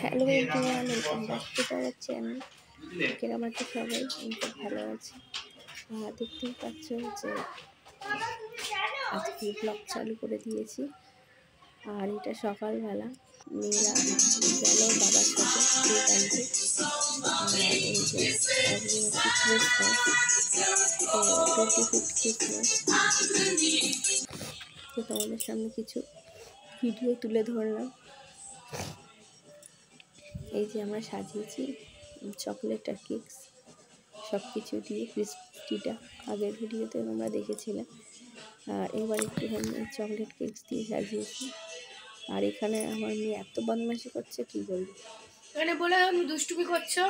Hello everyone, welcome back to our channel. কিরকম আছে সবাই? আমি খুব ভালো আছি। দেখতেই পাচ্ছ যে আজকে ব্লগ চালু করে দিয়েছি। আর এটা সকালবেলা মেয়েরা গেল বাবার সাথে কেক আনতে। আর এই যে আজকে হচ্ছে ক্রিসমাস, তো 25th ক্রিসমাস। তো তোমাদের সামনে কিছু ভিডিও তুলে ধরলাম। এই যে আমরা সাজিয়েছি চকলেট আর কেকস সব কিছু দিয়ে ক্রিসপিটা আগের ভিডিওতে তোমরা দেখেছিলে। আর এবার একটুখানি চকলেট কেকস দিয়ে সাজিয়েছি। আর এখানে আমার মেয়ে এত বদমাইশি করছে কি বলবো। এখানে বলে আমি দুষ্টুমি করছো,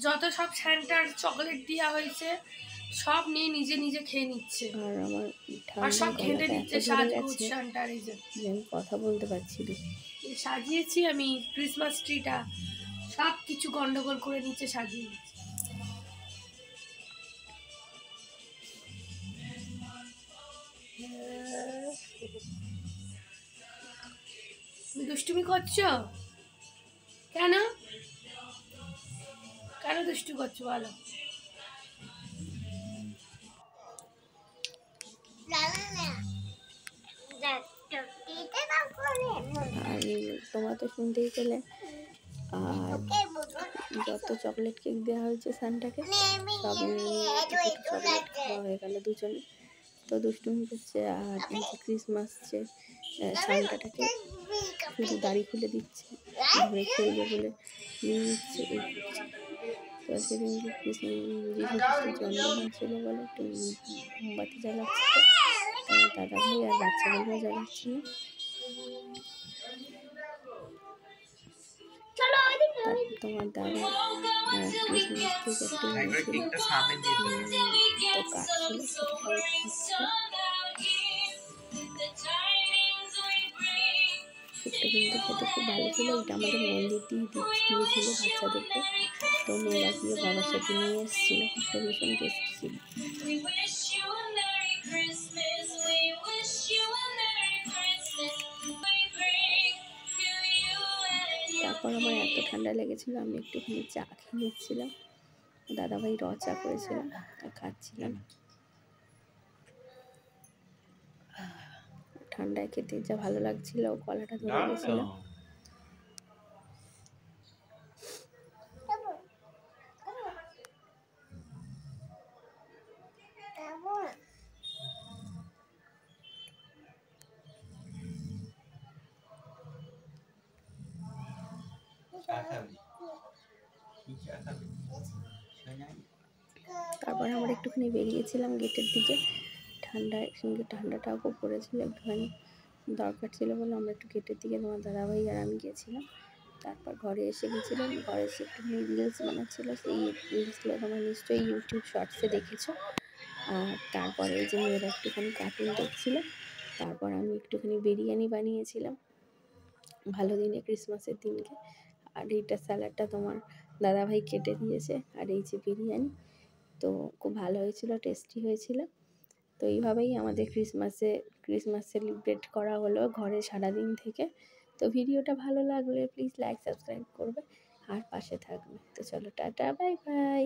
যত সব স্যান্টার চকলেট দেওয়া হয়েছে সব নিয়ে নিজে নিজে খেয়ে নিচ্ছে। আর আমার আর সব ঠান্ডা ঘেঁটে গলাটা দিচ্ছে এত ধরে সাজগোজ গেছে স্যান্টার। এই যে আমি কথা বলতে পারছি না। সাজিয়েছি আমি ক্রিসমাস ট্রিটা, সব কিছু গন্ডগোল করে নিচে সাজিয়ে দিচ্ছি। তুমি দুষ্টুমি করছো কেন? কেন দুষ্টু করছো বলো? আর তোমরা তো শুনতেই পেলে। আর যত চকলেট কেক দেওয়া হয়েছে সানটাকে সব চকলেট খাওয়া হয়ে গেল দুজনে। তো দুষ্টুমি করছে। আর এই যে ক্রিসমাস যে সান্টাটাকে শুধু দাড়ি খুলে দিচ্ছে, ধরে খেলবে বলে নিয়ে নিচ্ছে এই করছে। তো সেদিনকে যিশু খ্রিস্টের জন্মদিন ছিল বলে একটু মোমবাতি জ্বালাচ্ছিল তোমার দাদা ভাই, আর বাচ্চাগুলোও জ্বালাচ্ছিল। তারপর তোমার দাদা ক্রিসমাস কেক একটা এনেছিল, তো কাটছিল, ছোটো সবাই খাচ্ছিল। কেকটা কিন্তু খেতে খুব ভালো ছিল। এটা আমাদের মন্দির দিয়ে দিয়েছিল বাচ্চাদেরকে, তো মেয়েরা গিয়ে বাবার সাথে নিয়ে এসেছিল। কেকটা ভীষণ টেস্টি ছিল। তারপর আমার এত ঠান্ডা লেগেছিল, আমি একটুখানি চা খেয়ে নিচ্ছিলাম। দাদাভাই চা করেছিলাম আর খাচ্ছিলাম। ঠান্ডায় খেতে যা ভালো লাগছিল, গলাটা ধরে গেছিল। তারপর আমরা একটুখানি বেরিয়েছিলাম গেটের দিকে। ঠান্ডাটাও খুব পড়েছিল, একটুখানি দরকার ছিল বলে আমরা একটু গেটের দিকে তোমার দাদাভাই আর আমি গেছিলাম। তারপর ঘরে এসে গেছিলাম, ঘরে এসে একটুখানি রিলস বানাচ্ছিল। সেই রিলসগুলো তোমরা নিশ্চয়ই ইউটিউব শর্টসে দেখেছো। আর তারপরে এই যে মেয়েরা একটুখানি কার্টুন দেখছিল। তারপর আমি একটুখানি বিরিয়ানি বানিয়েছিলাম ভালো দিনে, ক্রিসমাসের দিনকে। আর এইটা স্যালাডটা তোমার দাদাভাই কেটে দিয়েছে। আর এই যে বিরিয়ানি, তো খুব ভালো হয়েছিল, টেস্টি হয়েছিল। তো এইভাবেই আমাদের ক্রিসমাস সেলিব্রেট করা হলো ঘরে সারাদিন থেকে। তো ভিডিওটা ভালো লাগলে প্লিজ লাইক সাবস্ক্রাইব করবে আর পাশে থাকবে। তো চলো টাটা, বাই বাই।